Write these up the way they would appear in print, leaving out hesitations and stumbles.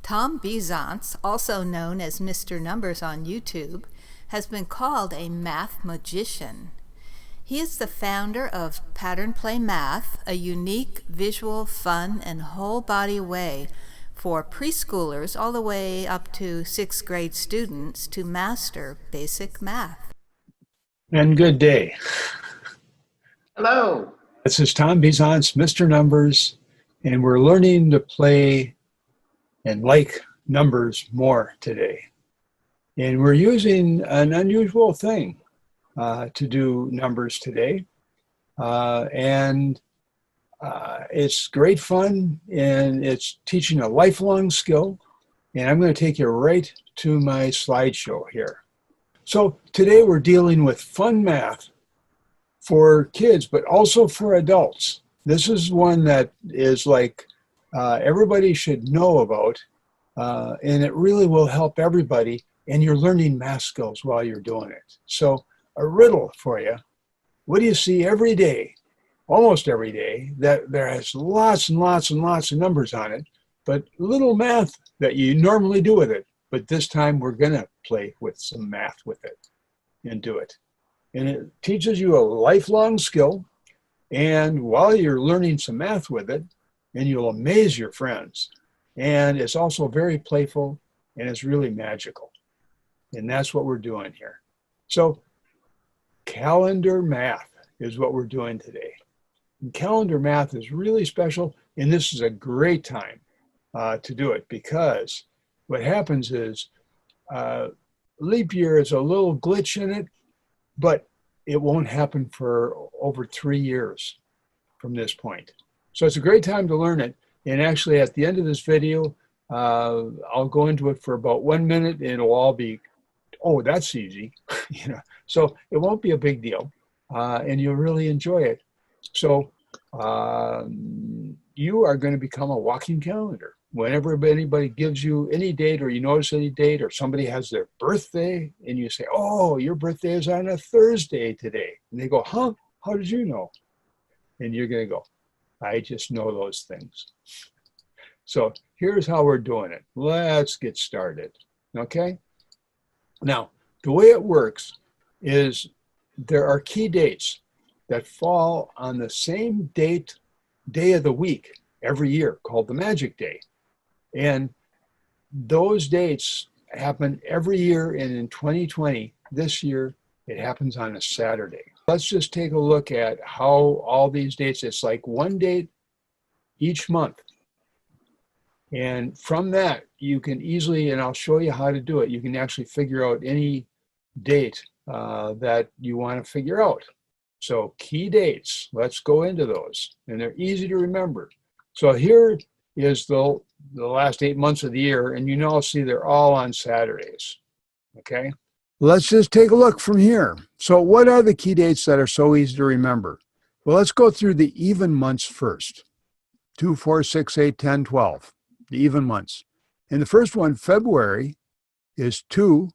Tom Bizance, also known as Mr. Numbers on YouTube, has been called a math magician. He is the founder of Pattern Play Math, a unique, visual, fun, and whole-body way for preschoolers all the way up to 6th grade students to master basic math. And good day. Hello. This is Tom Bizance, Mr. Numbers, and we're learning to play and like numbers more today. And we're using an unusual thing to do numbers today. It's great fun, and it's teaching a lifelong skill. And I'm going to take you right to my slideshow here. So today we're dealing with fun math for kids, but also for adults. This is one that is like everybody should know about, and it really will help everybody, and you're learning math skills while you're doing it. So a riddle for you. What do you see every day, almost every day, that there has lots and lots and lots of numbers on it, but little math that you normally do with it. But this time we're going to play with some math with it and do it. And it teaches you a lifelong skill. And while you're learning some math with it, and you'll amaze your friends. And it's also very playful, and it's really magical. And that's what we're doing here. So calendar math is what we're doing today. And calendar math is really special, and this is a great time to do it, because what happens is leap year is a little glitch in it, but it won't happen for over 3 years from this point. So it's a great time to learn it. And actually at the end of this video, I'll go into it for about 1 minute, and it'll all be, oh, that's easy. So it won't be a big deal, and you'll really enjoy it. So you are going to become a walking calendar. Whenever anybody gives you any date, or you notice any date, or somebody has their birthday, and you say, oh, your birthday is on a Thursday today. And they go, huh? How did you know? And you're going to go, I just know those things. So here's how we're doing it. Let's get started, okay? Now, the way it works is there are key dates that fall on the same day of the week every year, called the Magic Day. And those dates happen every year, and in 2020, this year, it happens on a Saturday. Let's just take a look at how all these dates, it's like one date each month. And from that, you can easily, and I'll show you how to do it, you can actually figure out any date that you want to figure out. So key dates, let's go into those. And they're easy to remember. So here is the last 8 months of the year, and see they're all on Saturdays, okay? Let's just take a look from here. So what are the key dates that are so easy to remember? Well, let's go through the even months first. 2, 4, 6, 8, 10, 12, the even months. And the first one, February, is 2,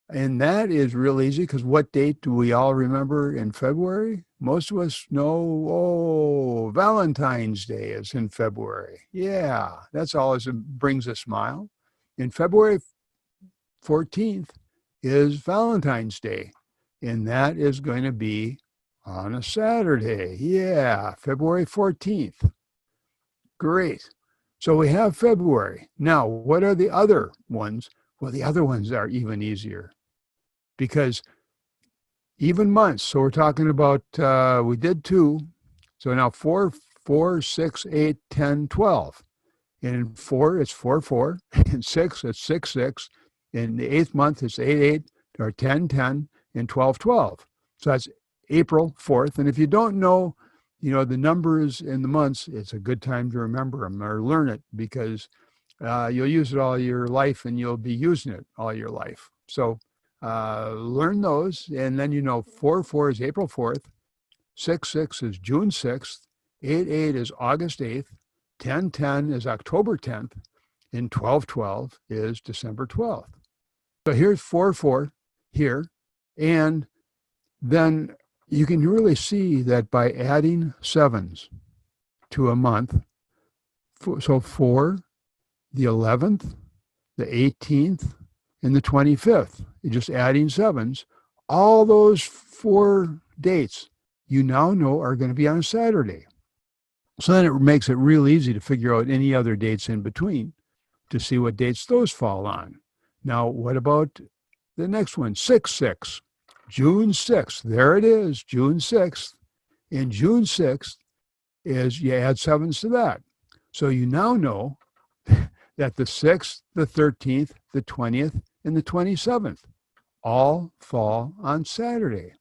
and that is real easy, because what date do we all remember in February? Most of us know, oh, Valentine's Day is in February. Yeah, that's always brings a smile. And February 14th is Valentine's Day, and that is going to be on a Saturday. Yeah, February 14th. Great. So we have February. Now, what are the other ones? Well, the other ones are even easier, because even months. So we're talking about, we did 2. So now 4, 4, 6, 8, 10, 12. And in 4, it's 4, 4. In 6, it's 6, 6. In the 8th month, it's 8, 8, or 10, 10, and 12, 12. So that's April 4th. And if you don't know, the numbers in the months, it's a good time to remember them or learn it, because you'll use it all your life, and you'll be using it all your life. So learn those, and then 4, 4 is April 4th, 6, 6 is June 6th, 8, 8 is August 8th, 10, 10 is October 10th, and 12, 12 is December 12th. So here's 4, 4 here, and then you can really see that by adding sevens to a month, so 4, the 11th, the 18th, and the 25th. You're just adding sevens. All those 4 dates you now know are going to be on a Saturday. So then it makes it real easy to figure out any other dates in between to see what dates those fall on. Now, what about the next one? 6/6, June 6th. There it is, June 6th. And June 6th is you add sevens to that. So you now know that the 6th, the 13th, the 20th, and the 27th all fall on Saturday.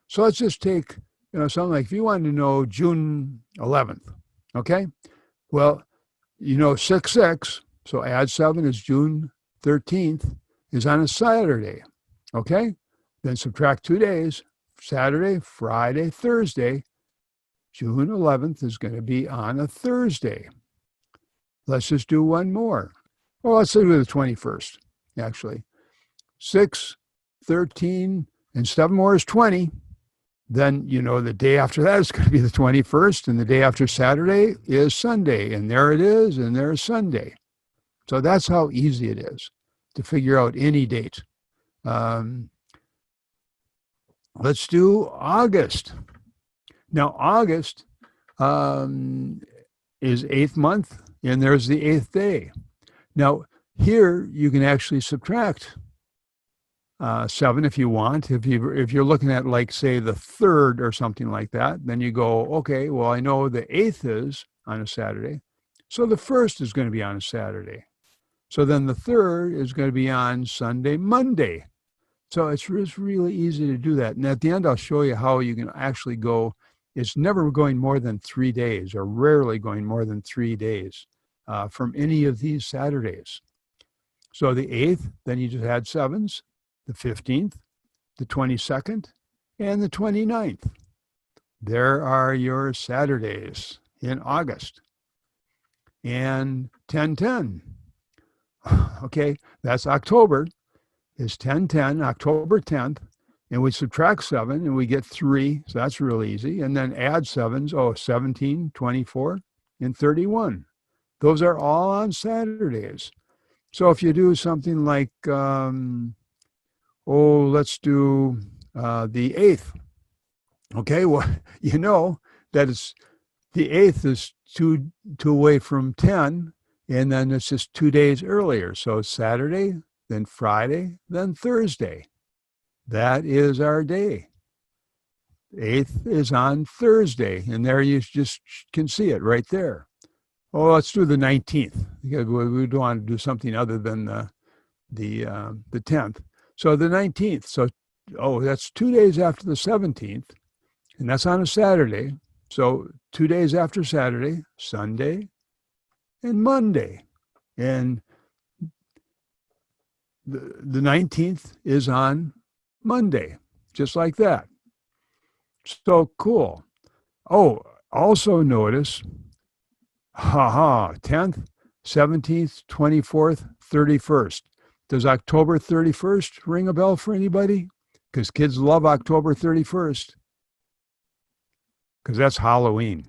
So let's just take, something like if you wanted to know June 11th, okay? Well, 6/6, so add 7 is June 13th, is on a Saturday, okay? Then subtract 2 days, Saturday, Friday, Thursday. June 11th is going to be on a Thursday. Let's just do one more. Well, let's do the 21st, actually. 6, 13, and 7 more is 20. Then, the day after that is going to be the 21st, and the day after Saturday is Sunday, and there it is, and there's Sunday. So that's how easy it is to figure out any date. Let's do August. Now, August is 8th month, and there's the 8th day. Now, here you can actually subtract 7 if you want. If you're looking at, like, say, the 3rd or something like that, then you go, okay, well, I know the 8th is on a Saturday, so the 1st is going to be on a Saturday. So then the 3rd is going to be on Sunday, Monday. So it's really easy to do that. And at the end, I'll show you how you can actually go. It's never going more than 3 days, or rarely going more than 3 days from any of these Saturdays. So the 8th, then you just add sevens, the 15th, the 22nd, and the 29th. There are your Saturdays in August. And 10/10. Okay, that's October, is 10/10, October 10th, and we subtract 7 and we get 3, so that's real easy. And then add sevens, 17, 24, and 31. Those are all on Saturdays. So if you do something like, let's do the 8th. Okay, well, that it's the 8th is two away from 10, and then it's just 2 days earlier. So Saturday, then Friday, then Thursday. That is our day. 8th is on Thursday, and there you just can see it right there. Let's do the 19th. We don't want to do something other than the 10th. So the 19th. So, that's 2 days after the 17th, and that's on a Saturday. So 2 days after Saturday, Sunday, and Monday. And the 19th is on Monday, just like that. So cool. Also notice, 10th, 17th, 24th, 31st. Does October 31st ring a bell for anybody? Because kids love October 31st. Because that's Halloween.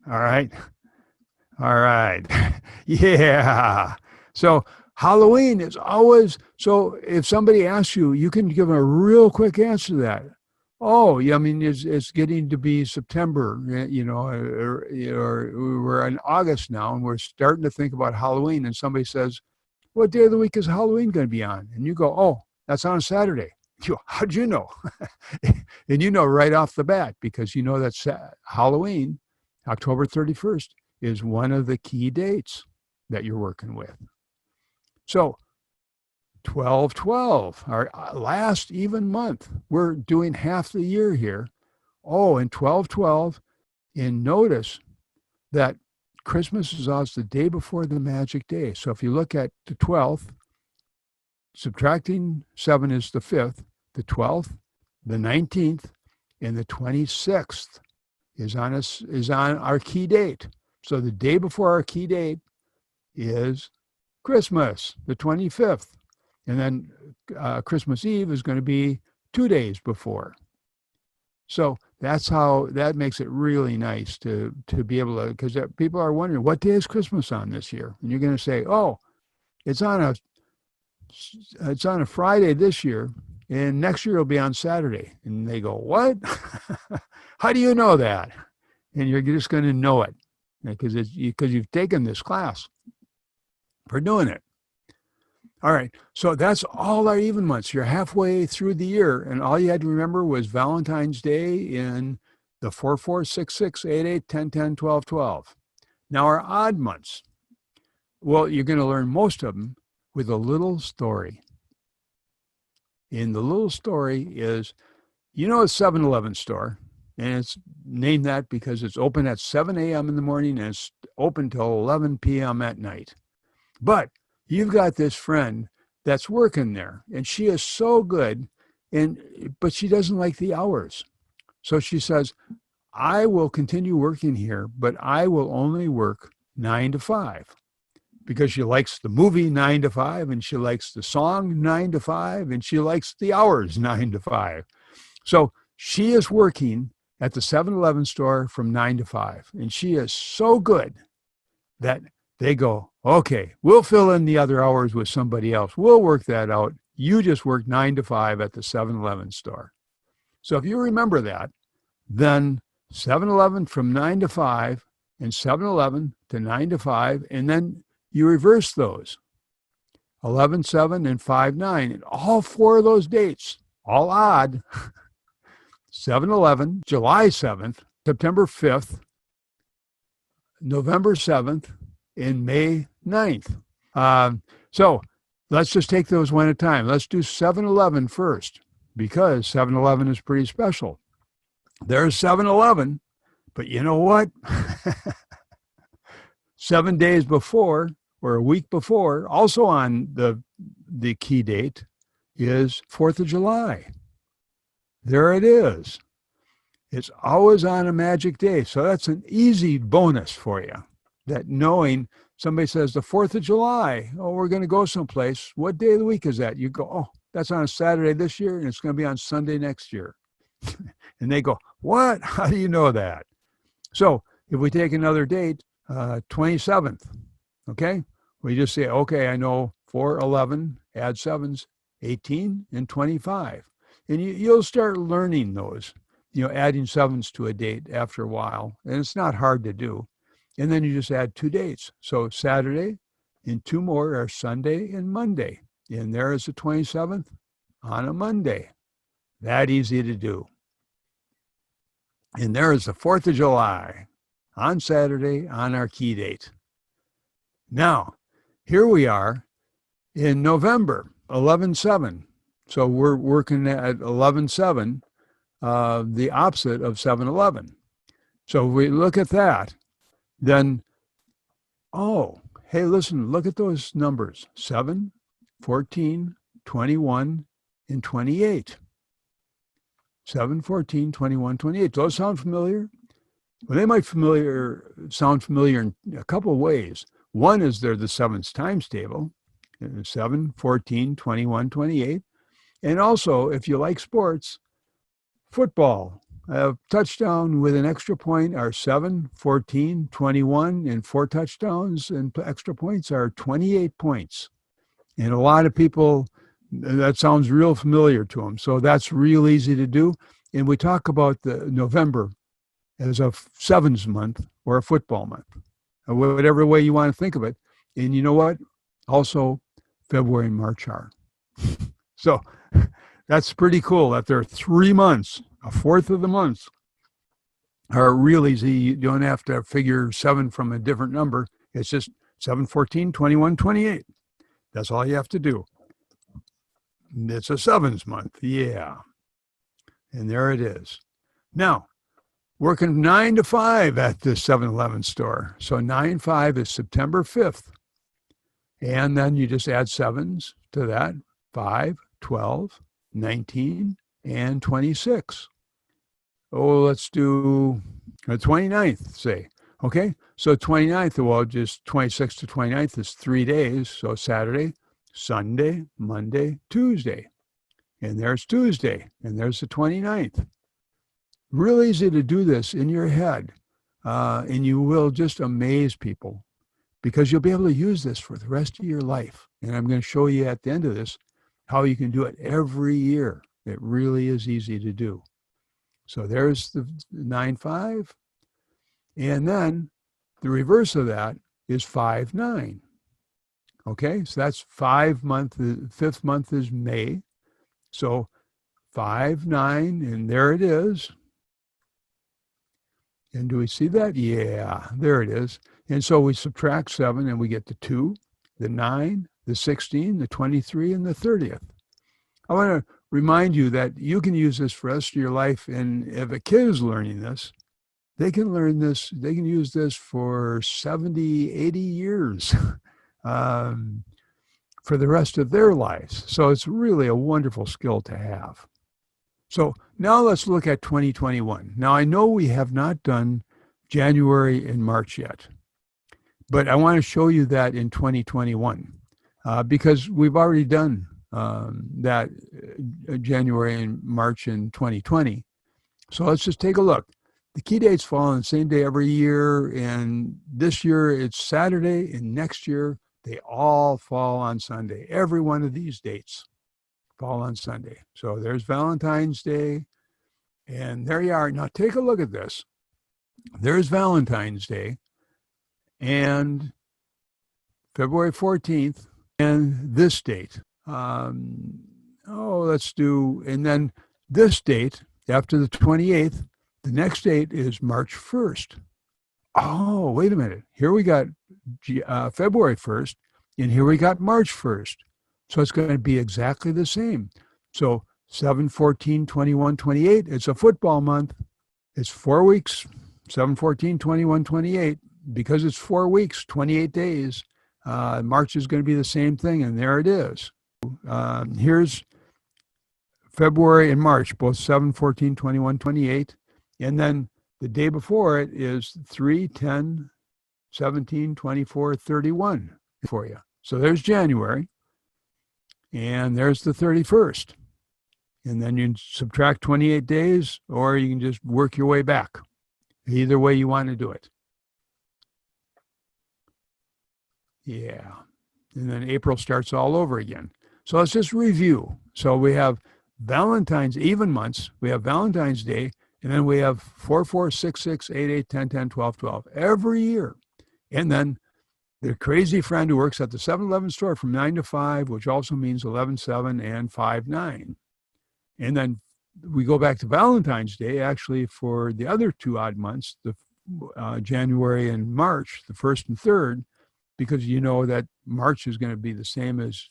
All right. Yeah. So Halloween is always, so if somebody asks you, you can give them a real quick answer to that. It's getting to be September, or we're in August now, and we're starting to think about Halloween. And somebody says, what day of the week is Halloween going to be on? And you go, that's on a Saturday. How'd you know? And you know right off the bat, because you know that Halloween, October 31st, is one of the key dates that you're working with. So 12/12, our last even month. We're doing half the year here. And 12/12, and notice that Christmas is always the day before the magic day. So if you look at the 12th, subtracting 7 is the 5th, the 12th, the 19th, and the 26th is on our key date. So the day before our key date is Christmas, the 25th. And then Christmas Eve is going to be 2 days before. So that makes it really nice to be able to, because people are wondering, what day is Christmas on this year? And you're going to say, oh, it's on a Friday this year, and next year it'll be on Saturday. And they go, what? How do you know that? And you're just going to know it because you've taken this class for doing it. All right, so that's all our even months. You're halfway through the year, and all you had to remember was Valentine's Day in the 4, 4, 6, 6, 8, 8, 10, 10, 12, 12. Now our odd months, well, you're going to learn most of them with a little story. And the little story is, a 7-Eleven store, and it's named that because it's open at 7 a.m. in the morning and it's open till 11 p.m. at night. But you've got this friend that's working there, and she is so good, but she doesn't like the hours. So she says, I will continue working here, but I will only work 9 to 5. Because she likes the movie 9 to 5, and she likes the song 9 to 5, and she likes the hours 9 to 5. So she is working at the 7-Eleven store from 9 to 5, and she is so good that they go, okay, we'll fill in the other hours with somebody else. We'll work that out. You just work 9 to 5 at the 7-Eleven store. So if you remember that, then 7-Eleven from 9 to 5 and 7-Eleven to 9 to 5, and then you reverse those, 11/7 and 5/9, and all 4 of those dates, all odd, 7/11, July 7th, September 5th, November 7th, and May 9th. So let's just take those one at a time. Let's do 7/11 first, because 7/11 is pretty special. There's 7/11, but you know what? 7 days before, or a week before, also on the key date, is 4th of July. There it is. It's always on a magic day. So that's an easy bonus for you, that knowing somebody says the 4th of July, oh, we're going to go someplace. What day of the week is that? You go, oh, that's on a Saturday this year, and it's going to be on Sunday next year. And they go, what? How do you know that? So if we take another date, 27th, okay? We just say, okay, I know 4, 11, add 7s, 18, and 25. And you'll start learning those, adding 7s to a date after a while. And it's not hard to do. And then you just add 2 dates. So Saturday and 2 more are Sunday and Monday. And there is the 27th on a Monday. That easy to do. And there is the 4th of July on Saturday on our key date. Now, here we are in November, 11/7. So we're working at 11/7, the opposite of 7/11. So if we look at that, then, oh, hey, listen, look at those numbers, 7, 14, 21, and 28. 7, 14, 21, 28. Those sound familiar? Well, they might sound familiar in a couple of ways. One is they're the 7's times table, 7, 14, 21, 28. And also, if you like sports, football, a touchdown with an extra point are 7, 14, 21, and 4 touchdowns and extra points are 28 points. And a lot of people, that sounds real familiar to them. So that's real easy to do. And we talk about the November as a 7s month or a football month, or whatever way you want to think of it. And you know what? Also, February and March are. So that's pretty cool that there are 3 months, a fourth of the months, are real easy. You don't have to figure 7 from a different number. It's just 7, 14, 21, 28. That's all you have to do. It's a 7s month. Yeah. And there it is. Now, working 9 to 5 at the 7-Eleven store. So 9/5 is September 5th. And then you just add 7s to that, 5, 12, 19, and 26. Oh, let's do the 29th, say. Okay, so 29th, well, just 26th to 29th is 3 days. So Saturday, Sunday, Monday, Tuesday. And there's Tuesday, and there's the 29th. Real easy to do this in your head, and you will just amaze people because you'll be able to use this for the rest of your life. And I'm going to show you at the end of this how you can do it every year. It really is easy to do. So there's the 9-5. And then the reverse of that is 5-9. Okay, so that's 5 month. The fifth month is May. So 5-9, and there it is. And do we see that? Yeah, there it is. And so we subtract 7 and we get the 2, the 9, the 16, the 23, and the 30th. I want to remind you that you can use this for the rest of your life. And if a kid is learning this, they can learn this, they can use this for 70, 80 years for the rest of their lives. So it's really a wonderful skill to have. So now let's look at 2021. Now I know we have not done January and March yet, but I want to show you that in 2021 because we've already done that January and March in 2020. So let's just take a look. The key dates fall on the same day every year, and this year it's Saturday, and next year they all fall on Sunday. Every one of these dates fall on Sunday. So there's Valentine's Day, and there you are. Now take a look at this. There's Valentine's Day, and February 14th, and this date. Let's do, and then this date, after the 28th, the next date is March 1st. Oh, wait a minute. Here we got February 1st, and here we got March 1st. So it's going to be exactly the same. So 7, 14, 21, 28, it's a football month. It's 4 weeks, 7, 14, 21, 28. Because it's 4 weeks, 28 days, March is going to be the same thing, and there it is. Here's February and March, both 7, 14, 21, 28. And then the day before it is 3, 10, 17, 24, 31 for you. So there's January, and there's the 31st. And then you subtract 28 days, or you can just work your way back. Either way you want to do it. Yeah. And then April starts all over again. So let's just review. So we have Valentine's, even months. We have Valentine's Day, and then we have 4, 4, 6, 6, 8, 8, 10, 10, 12, 12 every year. And then the crazy friend who works at the 7-Eleven store from 9 to 5, which also means 11-7 and 5-9. And then we go back to Valentine's Day, actually, for the other 2 odd months, the January and March, the 1st and 3rd, because you know that March is going to be the same as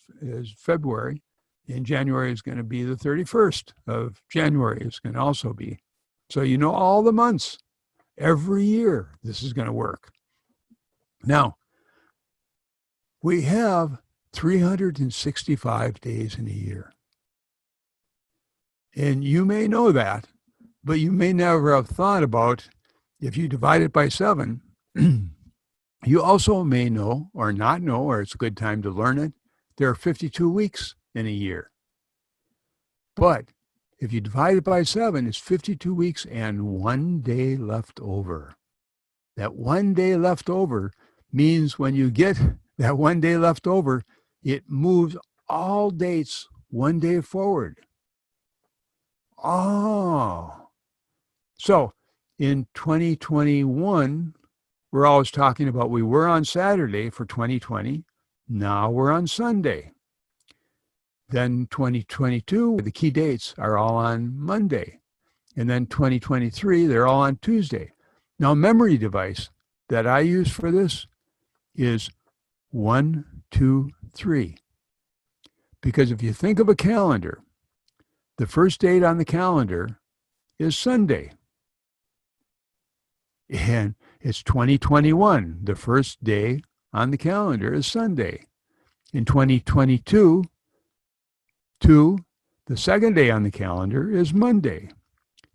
February, and January is going to be the 31st of January is going to also be. So you know all the months. Every year this is going to work. Now, we have 365 days in a year. And you may know that, but you may never have thought about, if you divide it by 7, you also may know or not know, or it's a good time to learn it, there are 52 weeks in a year. But if you divide it by 7, it's 52 weeks and 1 day left over. That 1 day left over means when you get that 1 day left over, it moves all dates 1 day forward. Oh. So in 2021, we're always talking about we were on Saturday for 2020. Now we're on Sunday. Then 2022, the key dates are all on Monday. And then 2023, they're all on Tuesday. Now, memory device that I use for this is 1, 2, 3. Because if you think of a calendar, the first date on the calendar is Sunday. And it's 2021. The first day on the calendar is Sunday. In 2022, the second day on the calendar is Monday.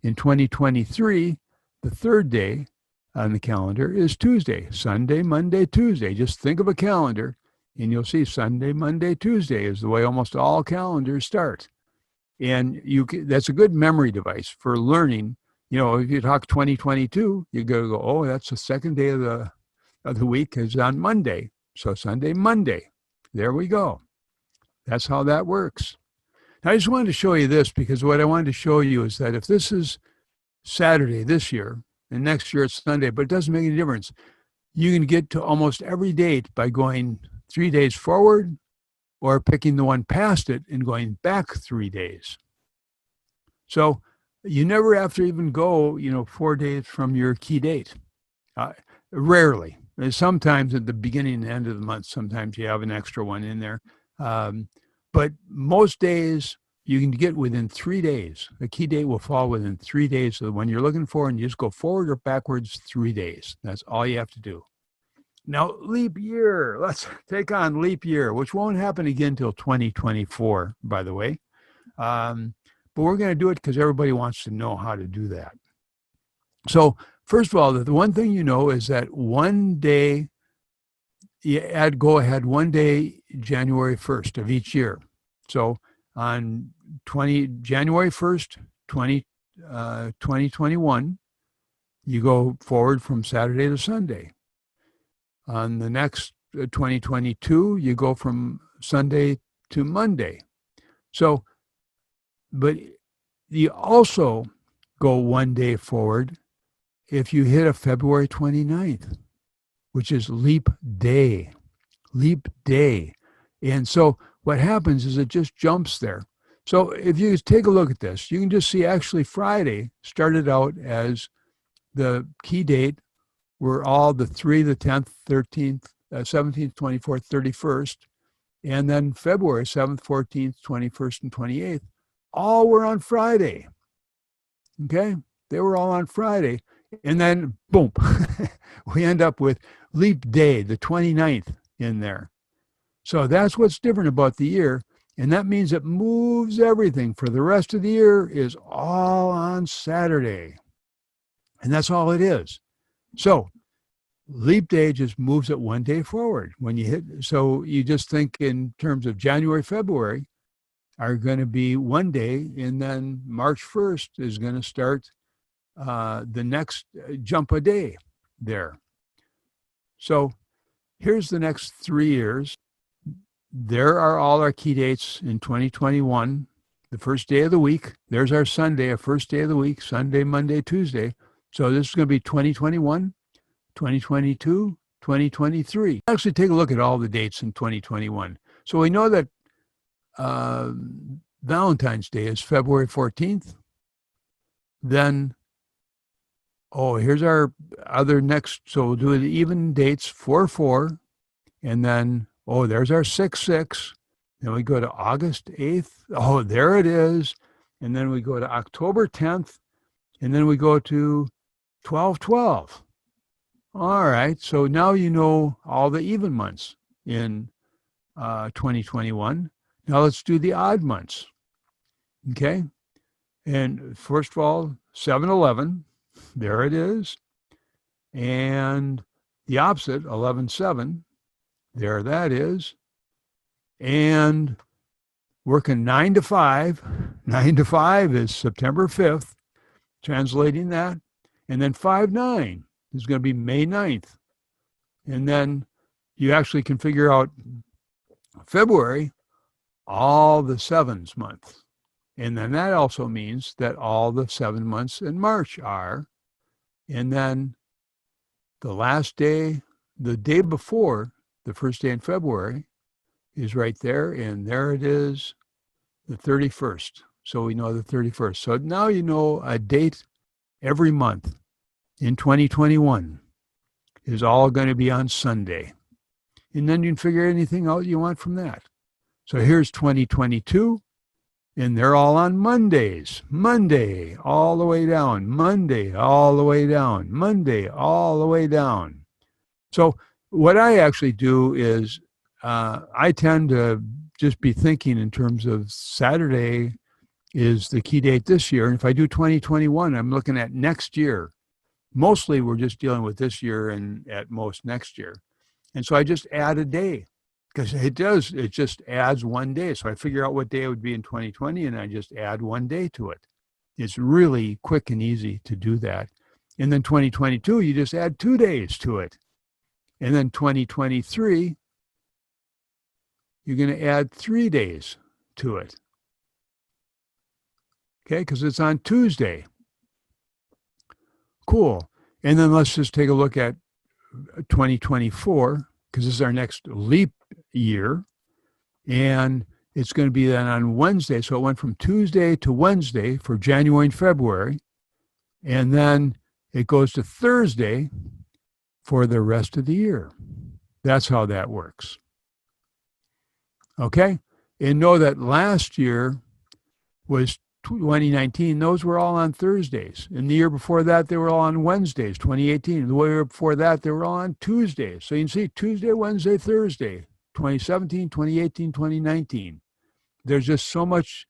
In 2023, the third day on the calendar is Tuesday. Sunday, Monday, Tuesday. Just think of a calendar, and you'll see Sunday, Monday, Tuesday is the way almost all calendars start. And that's a good memory device for learning, if you talk 2022, you got to go, oh, that's the second day of the week is on Monday. So Sunday, Monday. There we go. That's how that works. Now, I just wanted to show you this because what I wanted to show you is that if this is Saturday this year and next year it's Sunday, but it doesn't make any difference. You can get to almost every date by going 3 days forward or picking the one past it and going back 3 days. So you never have to even go, 4 days from your key date. Rarely. Sometimes at the beginning and end of the month, sometimes you have an extra one in there. But most days you can get within 3 days. The key date will fall within 3 days of the one you're looking for, and you just go forward or backwards 3 days. That's all you have to do. Now, leap year. Let's take on leap year, which won't happen again until 2024, by the way. But we're going to do it because everybody wants to know how to do that. So, first of all, the one thing you know is that one day, go ahead one day, January 1st of each year. So, on January 1st, 2021, you go forward from Saturday to Sunday. On the next 2022, you go from Sunday to Monday. So, but you also go one day forward if you hit a February 29th, which is leap day. Leap day. And so what happens is it just jumps there. So if you take a look at this, you can just see actually Friday started out as the key date were all the 3, the 10th, 13th, 17th, 24th, 31st, and then February 7th, 14th, 21st, and 28th, all were on Friday. Okay? They were all on Friday. And then, boom, we end up with leap day, the 29th in there. So that's what's different about the year. And that means it moves everything for the rest of the year is all on Saturday. And that's all it is. So leap day just moves it one day forward. When you hit, so you just think in terms of January, February are going to be one day, and then March 1st is going to start the next jump a day there. So here's the next 3 years. There are all our key dates in 2021, the first day of the week. There's our Sunday, our first day of the week, Sunday, Monday, Tuesday. So this is going to be 2021, 2022, 2023. Actually, take a look at all the dates in 2021. So we know that Valentine's Day is February 14th. Then, here's our other next. So we'll do the even dates, 4/4. And then, there's our 6/6. Then we go to August 8th. Oh, there it is. And then we go to October 10th. And then we go to 12/12. All right. So now you know all the even months in 2021. Now let's do the odd months. Okay. And first of all, 7/11. There it is. And the opposite, 11/7. There that is. And working 9 to 5. 9 to 5 is September 5th. Translating that. And then 5/9 is going to be May 9th. And then you actually can figure out February, all the 7s month. And then that also means that all the 7 months in March are. And then the last day, the day before, the first day in February, is right there. And there it is, the 31st. So we know the 31st. So now you know a date every month in 2021 is all going to be on Sunday. And then you can figure anything out you want from that. So here's 2022, and they're all on Mondays. Monday, all the way down. Monday, all the way down. Monday, all the way down. So what I actually do is I tend to just be thinking in terms of Saturday is the key date this year. And if I do 2021, I'm looking at next year. Mostly we're just dealing with this year and at most next year. And so I just add a day because it just adds one day. So I figure out what day it would be in 2020 and I just add one day to it. It's really quick and easy to do that. And then 2022, you just add 2 days to it. And then 2023, you're going to add 3 days to it. Okay, because it's on Tuesday. Cool. And then let's just take a look at 2024, because this is our next leap year. And it's going to be then on Wednesday. So it went from Tuesday to Wednesday for January and February. And then it goes to Thursday for the rest of the year. That's how that works. Okay? And know that last year was 2019. Those were all on Thursdays. And the year before that, they were all on Wednesdays, 2018. The year before that, they were all on Tuesdays. So you can see Tuesday, Wednesday, Thursday, 2017, 2018, 2019. There's just so much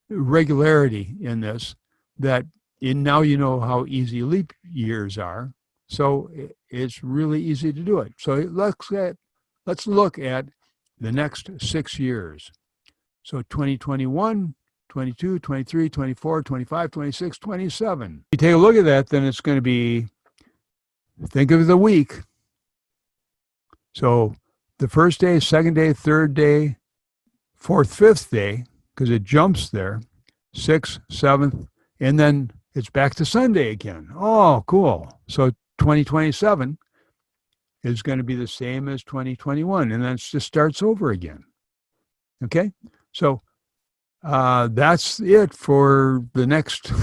regularity in this that now you know how easy leap years are. So it's really easy to do it. So let's look at the next 6 years. So 2021, 22, 23, 24, 25, 26, 27. If you take a look at that, then it's going to be, think of the week. So the first day, second day, third day, fourth, fifth day, because it jumps there, sixth, seventh, and then it's back to Sunday again. Oh, cool. So 2027 is going to be the same as 2021, and then it just starts over again. Okay? So that's it for the next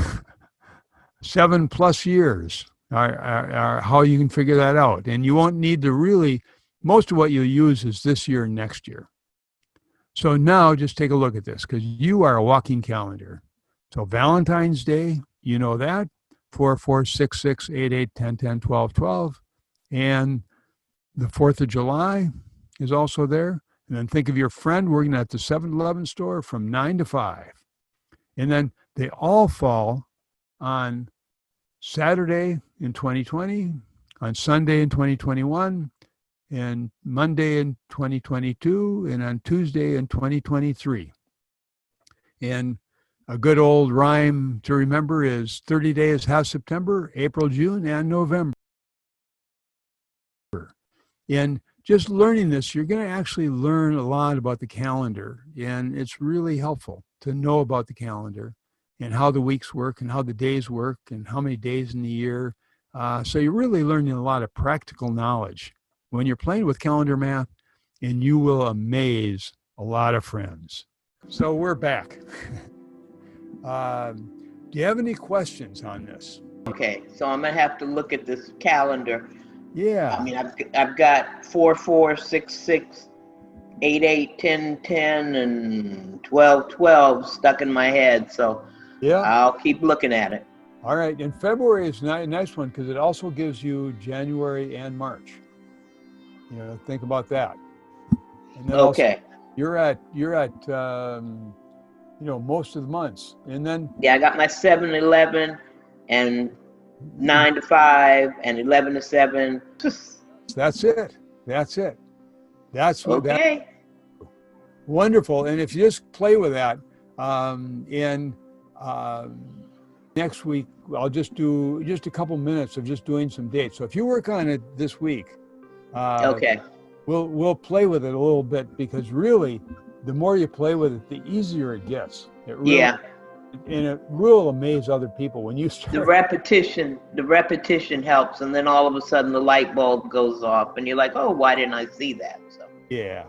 7+ years, how you can figure that out. And you won't need to really, most of what you'll use is this year and next year. So now just take a look at this, because you are a walking calendar. So Valentine's Day, you know that, 4, 4, 6, 6, 8, 8, 10, 10, 12, 12. And the 4th of July is also there. And then think of your friend working at the 7-Eleven store from 9 to 5. And then they all fall on Saturday in 2020, on Sunday in 2021, and Monday in 2022, and on Tuesday in 2023. And a good old rhyme to remember is 30 days have September, April, June, and November. And just learning this, you're going to actually learn a lot about the calendar. And it's really helpful to know about the calendar and how the weeks work and how the days work and how many days in the year. So you're really learning a lot of practical knowledge when you're playing with calendar math, and you will amaze a lot of friends. So we're back. Do you have any questions on this? Okay, so I'm gonna have to look at this calendar. Yeah. I mean, I've got 4, 4, 6, 6, 8, 8, 10, 10, and 12, 12 stuck in my head. So yeah, I'll keep looking at it. All right, and February is a nice one because it also gives you January and March. You know, think about that. And then okay. Also, you're at most of the months, and then yeah, I got my 7-11 and 9 to 5 and 11 to 7. That's it. That's what. Okay. Wonderful. And if you just play with that, next week I'll just do a couple minutes of just doing some dates. So if you work on it this week, okay, we'll play with it a little bit, because really, the more you play with it, the easier it gets. It really, yeah. And it will amaze other people when you start. The repetition helps, and then all of a sudden the light bulb goes off, and you're like, oh, why didn't I see that? So yeah.